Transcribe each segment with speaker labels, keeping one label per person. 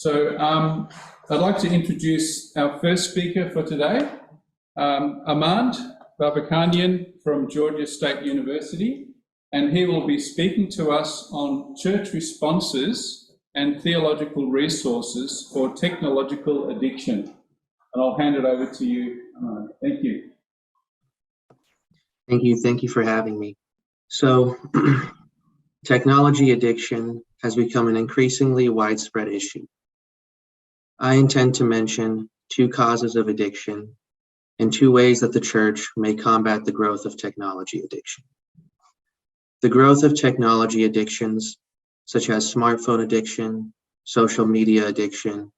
Speaker 1: I'd like to introduce our first speaker for today, Armand Babakhanian from Georgia State University, and he will be speaking to us on church responses and theological resources for technological addiction. And I'll hand it over to you, Armand. Thank you.
Speaker 2: Thank you for having me. So, technology addiction has become an increasingly widespread issue. I intend to mention two causes of addiction and two ways that the church may combat the growth of technology addiction. The growth of technology addictions, such as smartphone addiction, social media addiction,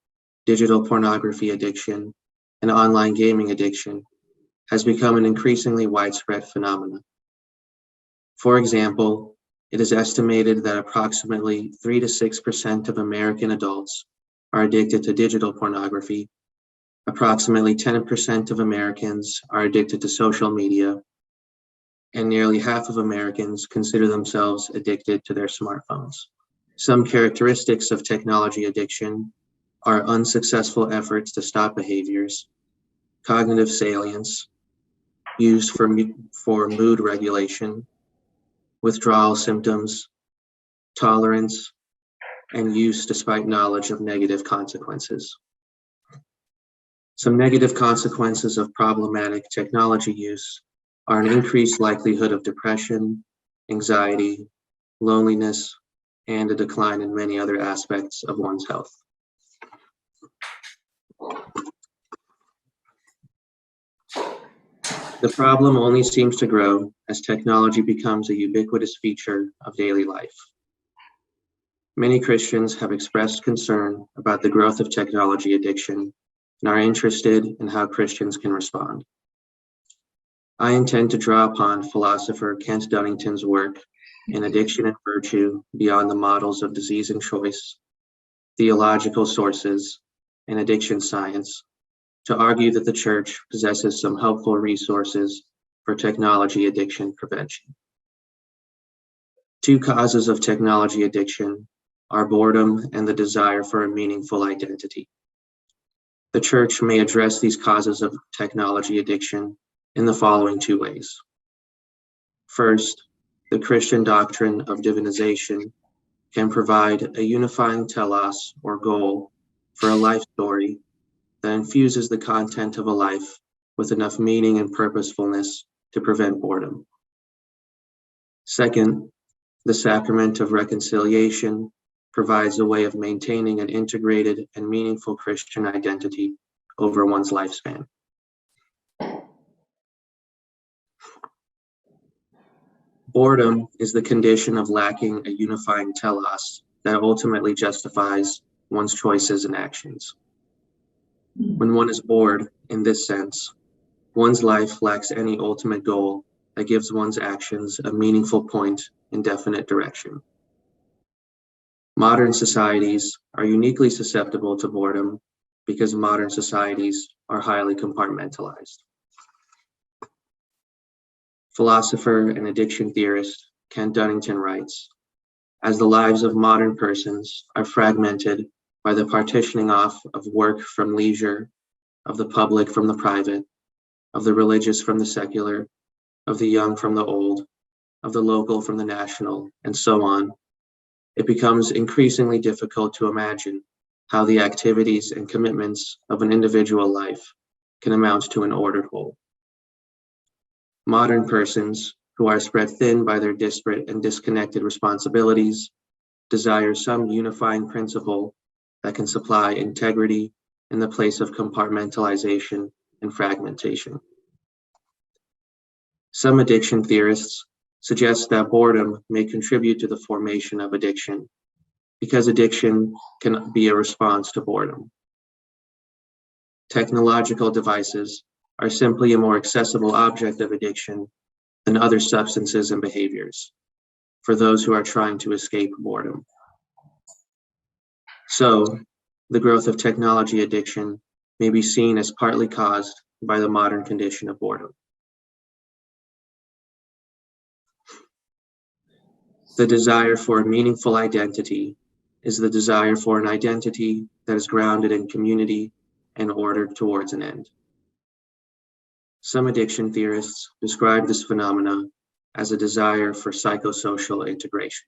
Speaker 2: digital pornography addiction, and online gaming addiction, has become an increasingly widespread phenomenon. For example, it is estimated that approximately 3 to 6% of American adults are addicted to digital pornography, approximately 10% of Americans are addicted to social media, and nearly half of Americans consider themselves addicted to their smartphones. Some characteristics of technology addiction are unsuccessful efforts to stop behaviors, cognitive salience, use for mood regulation, withdrawal symptoms, tolerance, and use despite knowledge of negative consequences. Some negative consequences of problematic technology use are an increased likelihood of depression, anxiety, loneliness, and a decline in many other aspects of one's health. The problem only seems to grow as technology becomes a ubiquitous feature of daily life. Many Christians have expressed concern about the growth of technology addiction and are interested in how Christians can respond. I intend to draw upon philosopher Kent Dunnington's work in Addiction and Virtue Beyond the Models of Disease and Choice, Theological Sources, and Addiction Science to argue that the church possesses some helpful resources for technology addiction prevention. Two causes of technology addiction are boredom and the desire for a meaningful identity. The church may address these causes of technology addiction in the following two ways. First, the Christian doctrine of divinization can provide a unifying telos or goal for a life story that infuses the content of a life with enough meaning and purposefulness to prevent boredom. Second, the sacrament of reconciliation provides a way of maintaining an integrated and meaningful Christian identity over one's lifespan. Boredom is the condition of lacking a unifying telos that ultimately justifies one's choices and actions. When one is bored, in this sense, one's life lacks any ultimate goal that gives one's actions a meaningful point in definite direction. Modern societies are uniquely susceptible to boredom because modern societies are highly compartmentalized. Philosopher and addiction theorist Kent Dunnington writes, as the lives of modern persons are fragmented by the partitioning off of work from leisure, of the public from the private, of the religious from the secular, of the young from the old, of the local from the national, and so on, it becomes increasingly difficult to imagine how the activities and commitments of an individual life can amount to an ordered whole. Modern persons, who are spread thin by their disparate and disconnected responsibilities, desire some unifying principle that can supply integrity in the place of compartmentalization and fragmentation. Some addiction theorists suggest that boredom may contribute to the formation of addiction because addiction can be a response to boredom. Technological devices are simply a more accessible object of addiction than other substances and behaviors for those who are trying to escape boredom. So, the growth of technology addiction may be seen as partly caused by the modern condition of boredom. The desire for a meaningful identity is the desire for an identity that is grounded in community and ordered towards an end. Some addiction theorists describe this phenomena as a desire for psychosocial integration.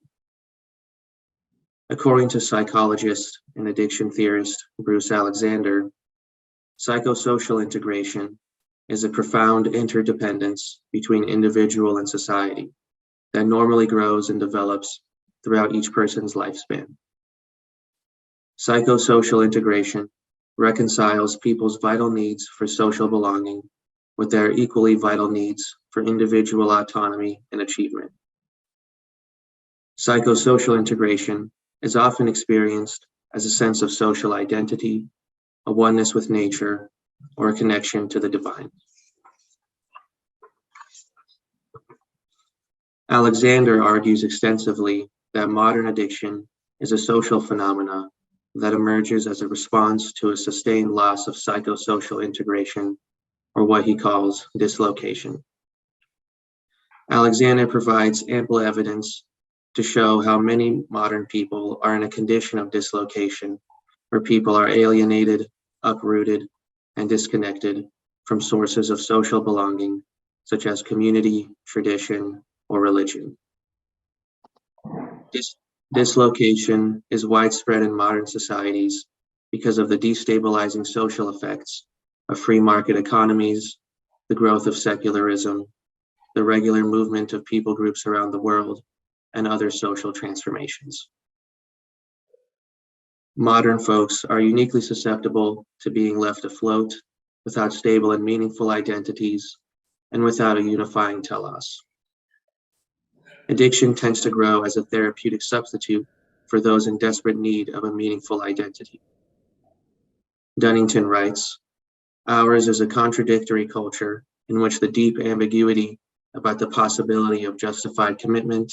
Speaker 2: According to psychologist and addiction theorist Bruce Alexander, psychosocial integration is a profound interdependence between individual and society that normally grows and develops throughout each person's lifespan. Psychosocial integration reconciles people's vital needs for social belonging with their equally vital needs for individual autonomy and achievement. Psychosocial integration is often experienced as a sense of social identity, a oneness with nature, or a connection to the divine. Alexander argues extensively that modern addiction is a social phenomena that emerges as a response to a sustained loss of psychosocial integration, or what he calls dislocation. Alexander provides ample evidence to show how many modern people are in a condition of dislocation, where people are alienated, uprooted, and disconnected from sources of social belonging, such as community, tradition, or religion. Dislocation is widespread in modern societies because of the destabilizing social effects of free market economies, the growth of secularism, the regular movement of people groups around the world, and other social transformations. Modern folks are uniquely susceptible to being left afloat without stable and meaningful identities and without a unifying telos. Addiction tends to grow as a therapeutic substitute for those in desperate need of a meaningful identity. Dunnington writes, "Ours is a contradictory culture in which the deep ambiguity about the possibility of justified commitment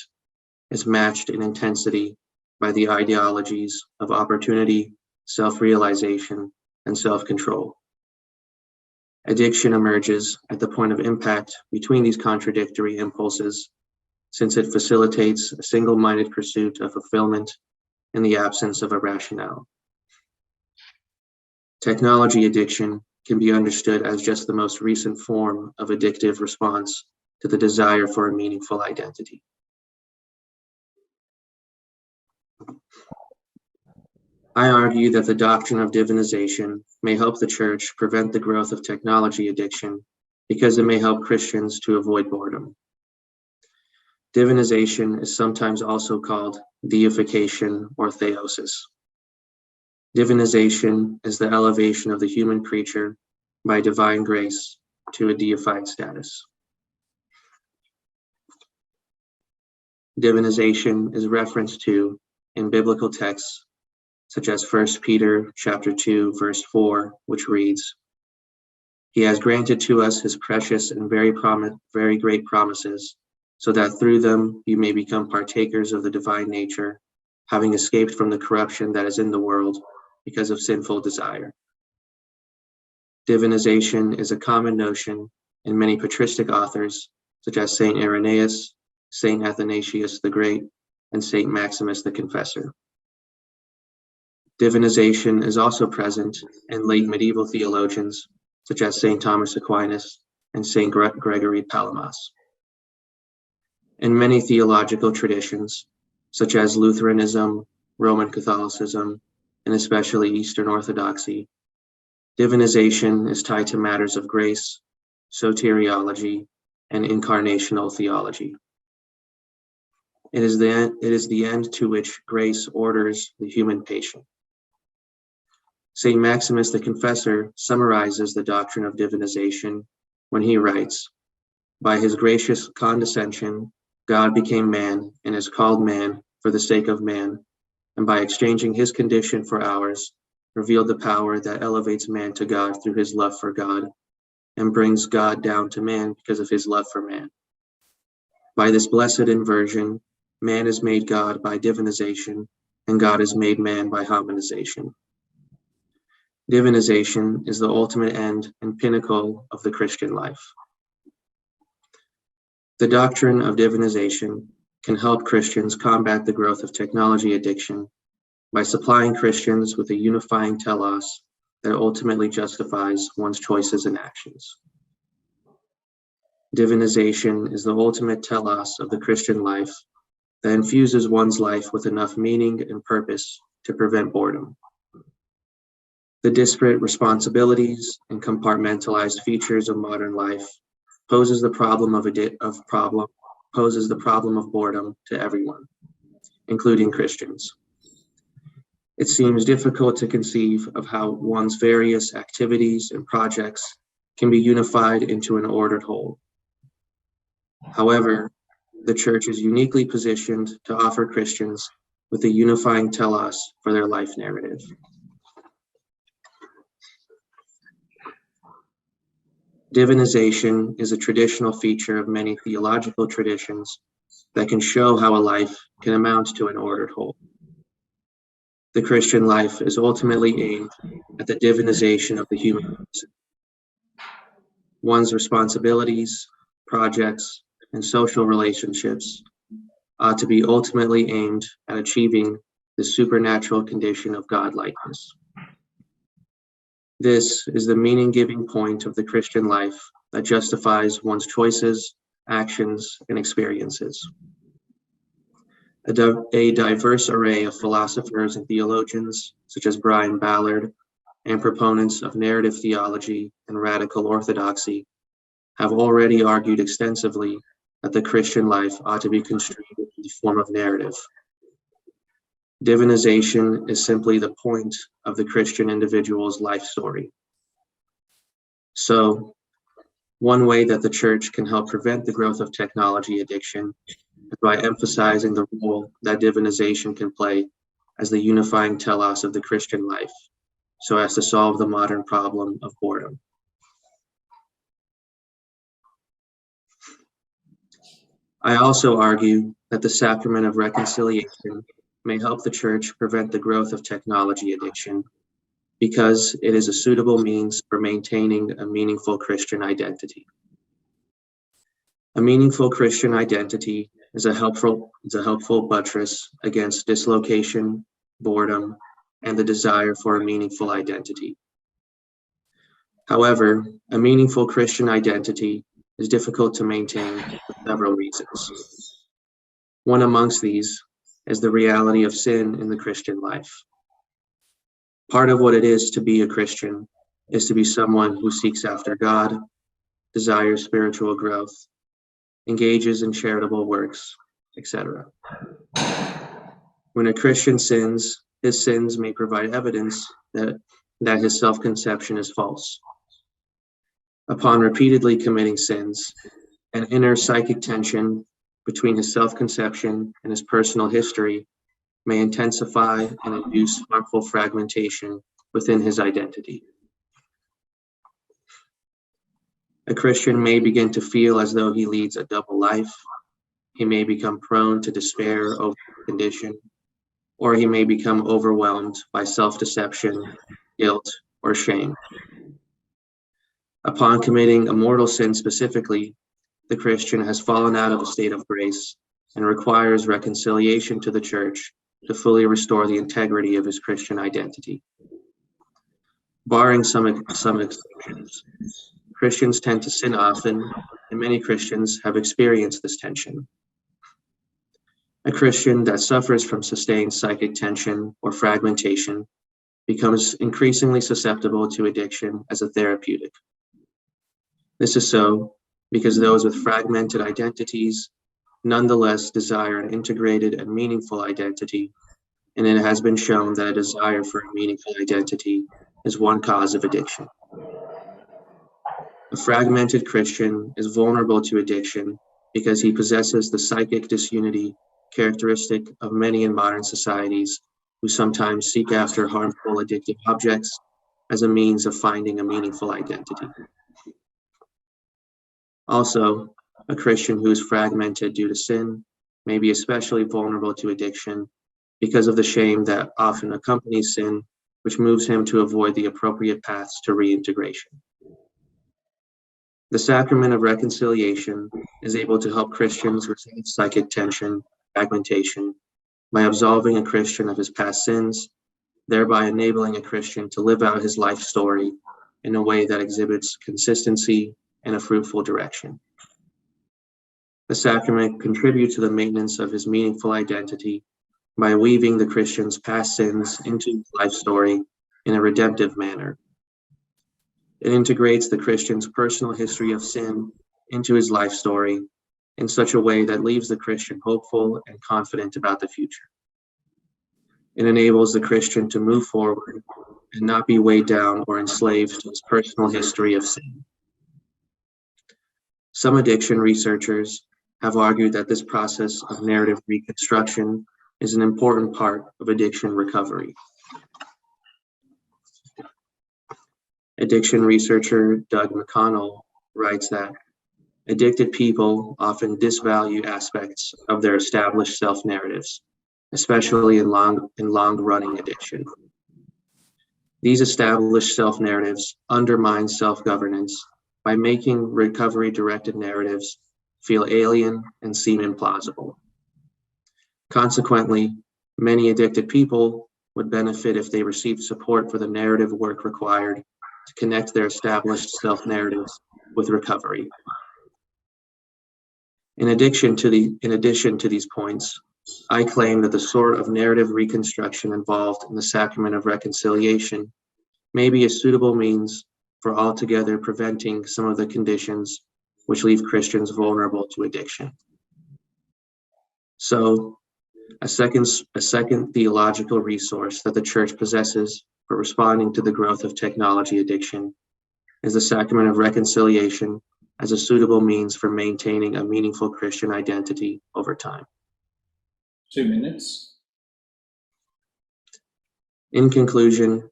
Speaker 2: is matched in intensity by the ideologies of opportunity, self-realization, and self-control. Addiction emerges at the point of impact between these contradictory impulses, since it facilitates a single-minded pursuit of fulfillment in the absence of a rationale. Technology addiction can be understood as just the most recent form of addictive response to the desire for a meaningful identity." I argue that the doctrine of divinization may help the church prevent the growth of technology addiction because it may help Christians to avoid boredom. Divinization is sometimes also called deification or theosis. Divinization is the elevation of the human creature by divine grace to a deified status. Divinization is referenced to in biblical texts such as 1 Peter chapter 2, verse 4, which reads, "He has granted to us his precious and very great promises, so that through them you may become partakers of the divine nature, having escaped from the corruption that is in the world because of sinful desire." Divinization is a common notion in many patristic authors, such as Saint Irenaeus, Saint Athanasius the Great, and Saint Maximus the Confessor. Divinization is also present in late medieval theologians, such as Saint Thomas Aquinas and Saint Gregory Palamas. In many theological traditions, such as Lutheranism, Roman Catholicism, and especially Eastern Orthodoxy, divinization is tied to matters of grace, soteriology, and incarnational theology. It is the end to which grace orders the human patient. Saint Maximus the Confessor summarizes the doctrine of divinization when he writes, "By his gracious condescension, God became man and is called man for the sake of man, and by exchanging his condition for ours, revealed the power that elevates man to God through his love for God, and brings God down to man because of his love for man. By this blessed inversion, man is made God by divinization, and God is made man by hominization." Divinization is the ultimate end and pinnacle of the Christian life. The doctrine of divinization can help Christians combat the growth of technology addiction by supplying Christians with a unifying telos that ultimately justifies one's choices and actions. Divinization is the ultimate telos of the Christian life that infuses one's life with enough meaning and purpose to prevent boredom. The disparate responsibilities and compartmentalized features of modern life poses the problem of boredom to everyone, including Christians. It seems difficult to conceive of how one's various activities and projects can be unified into an ordered whole. However, the Church is uniquely positioned to offer Christians with a unifying telos for their life narrative. Divinization is a traditional feature of many theological traditions that can show how a life can amount to an ordered whole. The Christian life is ultimately aimed at the divinization of the human person. One's responsibilities, projects, and social relationships ought to be ultimately aimed at achieving the supernatural condition of godlikeness. This is the meaning-giving point of the Christian life that justifies one's choices, actions, and experiences. A diverse array of philosophers and theologians, such as Brian Ballard, and proponents of narrative theology and radical orthodoxy, have already argued extensively that the Christian life ought to be construed in the form of narrative. Divinization is simply the point of the Christian individual's life story. So, one way that the Church can help prevent the growth of technology addiction is by emphasizing the role that divinization can play as the unifying telos of the Christian life, so as to solve the modern problem of boredom. I also argue that the sacrament of reconciliation may help the Church prevent the growth of technology addiction because it is a suitable means for maintaining a meaningful Christian identity. A meaningful Christian identity is a helpful buttress against dislocation, boredom, and the desire for a meaningful identity. However, a meaningful Christian identity is difficult to maintain for several reasons. One amongst these is the reality of sin in the Christian life. Part of what it is to be a Christian is to be someone who seeks after God, desires spiritual growth, engages in charitable works, etc. When a Christian sins, his sins may provide evidence that his self-conception is false. Upon repeatedly committing sins, an inner psychic tension between his self-conception and his personal history may intensify and induce harmful fragmentation within his identity. A Christian may begin to feel as though he leads a double life. He may become prone to despair over the condition, or he may become overwhelmed by self-deception, guilt, or shame. Upon committing a mortal sin specifically, the Christian has fallen out of a state of grace and requires reconciliation to the Church to fully restore the integrity of his Christian identity. Barring some exceptions, Christians tend to sin often, and many Christians have experienced this tension. A Christian that suffers from sustained psychic tension or fragmentation becomes increasingly susceptible to addiction as a therapeutic. This is so because those with fragmented identities nonetheless desire an integrated and meaningful identity, and it has been shown that a desire for a meaningful identity is one cause of addiction. A fragmented Christian is vulnerable to addiction because he possesses the psychic disunity characteristic of many in modern societies who sometimes seek after harmful addictive objects as a means of finding a meaningful identity. Also, a Christian who is fragmented due to sin may be especially vulnerable to addiction because of the shame that often accompanies sin, which moves him to avoid the appropriate paths to reintegration. The sacrament of reconciliation is able to help Christians resolve psychic tension, fragmentation, by absolving a Christian of his past sins, thereby enabling a Christian to live out his life story in a way that exhibits consistency and a fruitful direction. The sacrament contributes to the maintenance of his meaningful identity by weaving the Christian's past sins into his life story in a redemptive manner. It integrates the Christian's personal history of sin into his life story in such a way that leaves the Christian hopeful and confident about the future. It enables the Christian to move forward and not be weighed down or enslaved to his personal history of sin. Some addiction researchers have argued that this process of narrative reconstruction is an important part of addiction recovery. Addiction researcher Doug McConnell writes that addicted people often disvalue aspects of their established self-narratives, especially in long-running addiction. These established self-narratives undermine self-governance by making recovery-directed narratives feel alien and seem implausible. Consequently, many addicted people would benefit if they received support for the narrative work required to connect their established self-narratives with recovery. In addition to these points, I claim that the sort of narrative reconstruction involved in the sacrament of reconciliation may be a suitable means for altogether preventing some of the conditions which leave Christians vulnerable to addiction. So, a second theological resource that the Church possesses for responding to the growth of technology addiction is the sacrament of reconciliation as a suitable means for maintaining a meaningful Christian identity over time.
Speaker 1: 2 minutes.
Speaker 2: In conclusion,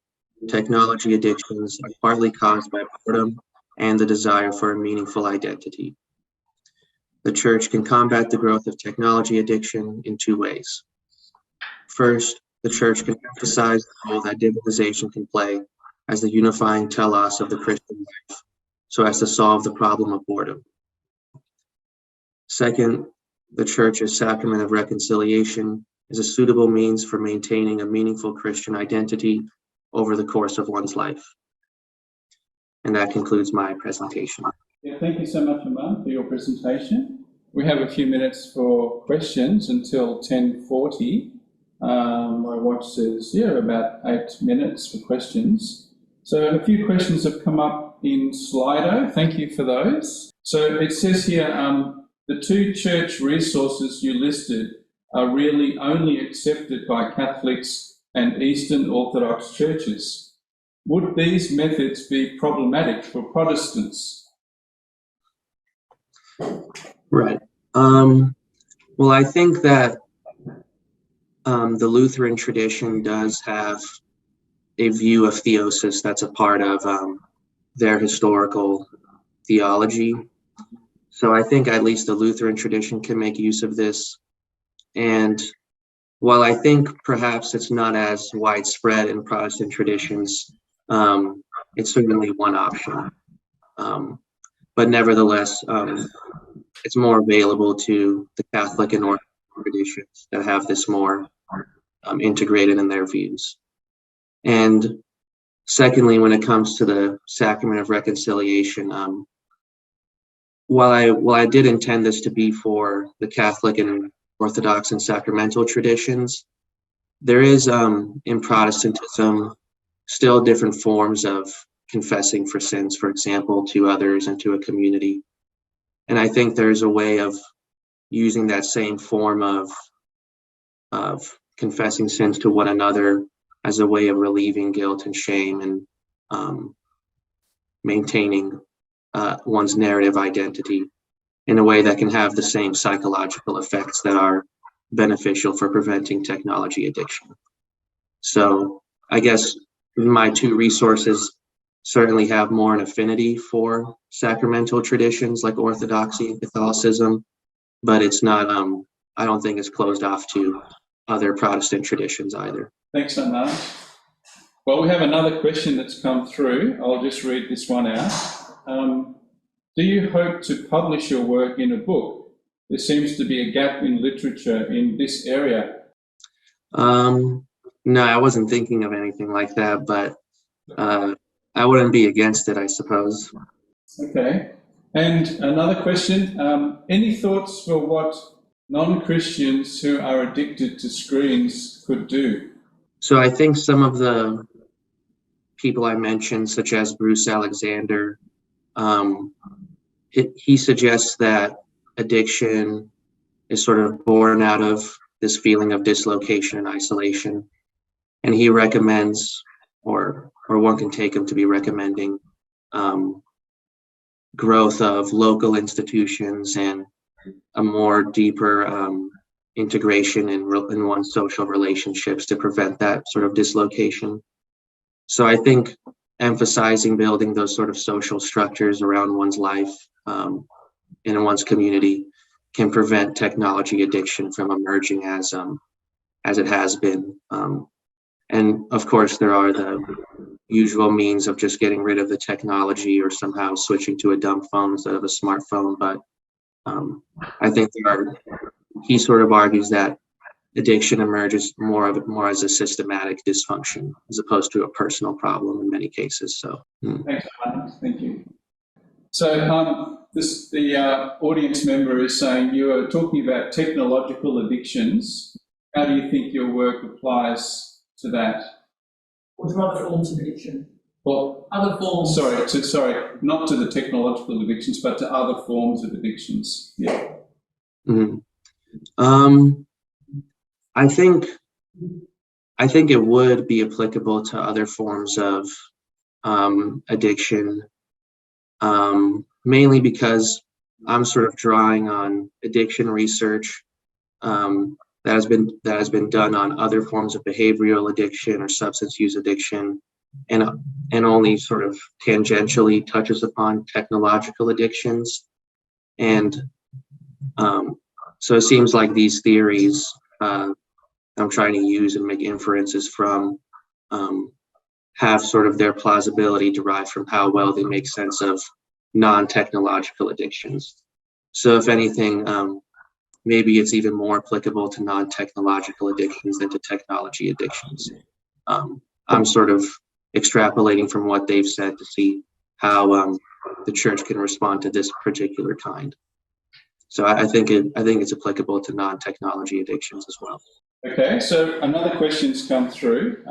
Speaker 2: technology addictions are partly caused by boredom and the desire for a meaningful identity. The Church can combat the growth of technology addiction in two ways. First, the Church can emphasize the role that divinization can play as the unifying telos of the Christian life, so as to solve the problem of boredom. Second, the Church's sacrament of reconciliation is a suitable means for maintaining a meaningful Christian identity over the course of one's life. And that concludes my presentation.
Speaker 1: Yeah, thank you so much, Armand, for your presentation. We have a few minutes for questions until 10:40. My watch says, about 8 minutes for questions. So a few questions have come up in Slido. Thank you for those. So it says here, the two church resources you listed are really only accepted by Catholics and Eastern Orthodox churches. Would these methods be problematic for Protestants?
Speaker 2: Right. Well, I think that the Lutheran tradition does have a view of theosis that's a part of their historical theology. So I think at least the Lutheran tradition can make use of this. And while I think perhaps it's not as widespread in Protestant traditions, it's certainly one option. But nevertheless, it's more available to the Catholic and Orthodox traditions that have this more integrated in their views. And secondly, when it comes to the sacrament of reconciliation, while I did intend this to be for the Catholic and Orthodox and sacramental traditions, there is in Protestantism still different forms of confessing for sins, for example, to others and to a community. And I think there's a way of using that same form of confessing sins to one another as a way of relieving guilt and shame and maintaining one's narrative identity in a way that can have the same psychological effects that are beneficial for preventing technology addiction. So I guess my two resources certainly have more an affinity for sacramental traditions like Orthodoxy and Catholicism, but it's not, I don't think it's closed off to other Protestant traditions either.
Speaker 1: Thanks, Armand. Well, we have another question that's come through. I'll just read this one out. Do you hope to publish your work in a book? There seems to be a gap in literature in this area.
Speaker 2: No, I wasn't thinking of anything like that, but I wouldn't be against it, I suppose.
Speaker 1: Okay. And another question, any thoughts for what non-Christians who are addicted to screens could do?
Speaker 2: So I think some of the people I mentioned, such as Bruce Alexander, he suggests that addiction is sort of born out of this feeling of dislocation and isolation. And he recommends, or one can take him to be recommending, growth of local institutions and a more deeper integration in one's social relationships to prevent that sort of dislocation. So I think emphasizing building those sort of social structures around one's life and in one's community can prevent technology addiction from emerging as it has been. And of course, there are the usual means of just getting rid of the technology or somehow switching to a dumb phone instead of a smartphone. But I think he sort of argues that addiction emerges more as a systematic dysfunction as opposed to a personal problem in many cases. So,
Speaker 1: Thanks, Armand. Thank you. So the audience member is saying you are talking about technological addictions. How do you think your work applies to that?
Speaker 3: Or to other forms of addiction?
Speaker 1: Well,
Speaker 3: other forms.
Speaker 1: Sorry, not to the technological addictions, but to other forms of addictions. Yeah.
Speaker 2: Mm-hmm. I think it would be applicable to other forms of addiction, mainly because I'm sort of drawing on addiction research that has been done on other forms of behavioral addiction or substance use addiction, and only sort of tangentially touches upon technological addictions. And so it seems like these theories I'm trying to use and make inferences from have sort of their plausibility derived from how well they make sense of non-technological addictions. So if anything, maybe it's even more applicable to non-technological addictions than to technology addictions. I'm sort of extrapolating from what they've said to see how the church can respond to this particular kind. So I think it's applicable to non-technology addictions as well.
Speaker 1: Okay, so another question's come through.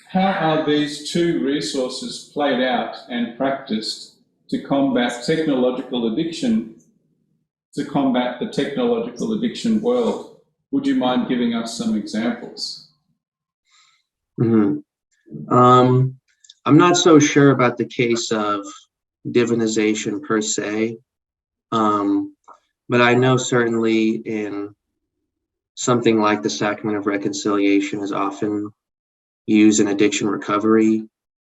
Speaker 1: How are these two resources played out and practiced to combat technological addiction, to combat the technological addiction world? Would you mind giving us some examples?
Speaker 2: Mm-hmm. I'm not so sure about the case of divinization per se, but I know certainly in something like the Sacrament of Reconciliation is often used in addiction recovery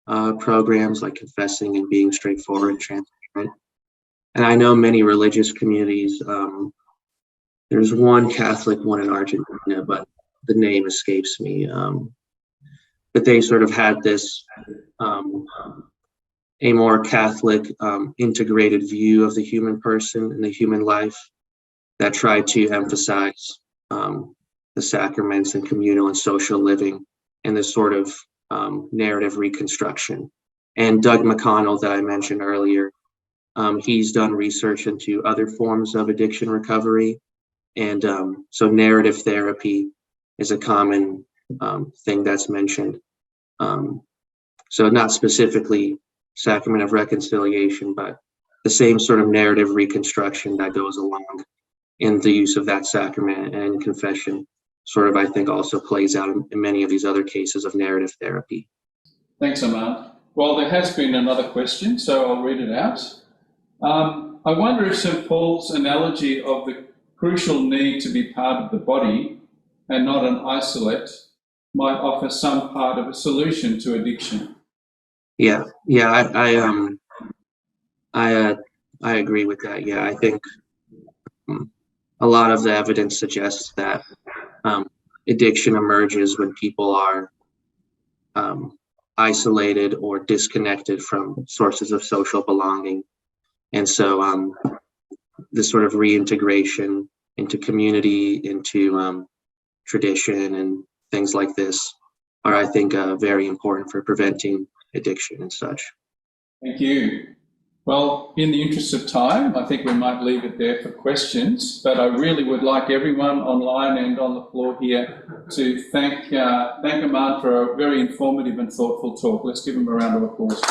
Speaker 2: programs like confessing and being straightforward and transparent. And I know many religious communities, there's one Catholic one in Argentina, but the name escapes me. But they sort of had this a more Catholic integrated view of the human person and the human life that tried to emphasize the sacraments and communal and social living and this sort of narrative reconstruction. And Doug McConnell, that I mentioned earlier, he's done research into other forms of addiction recovery. And so narrative therapy is a common thing that's mentioned. So not specifically Sacrament of Reconciliation, but the same sort of narrative reconstruction that goes along in the use of that sacrament and confession sort of, I think, also plays out in many of these other cases of narrative therapy.
Speaker 1: Thanks, Armand. Well, there has been another question, so I'll read it out. I wonder if St. Paul's analogy of the crucial need to be part of the body and not an isolate might offer some part of a solution to addiction.
Speaker 2: Yeah, I agree with that. Yeah, I think a lot of the evidence suggests that addiction emerges when people are isolated or disconnected from sources of social belonging. And so this sort of reintegration into community, into tradition and things like this are, I think, very important for preventing addiction and such.
Speaker 1: Thank you. Well, in the interest of time, I think we might leave it there for questions, but I really would like everyone online and on the floor here to thank Armand for a very informative and thoughtful talk. Let's give him a round of applause.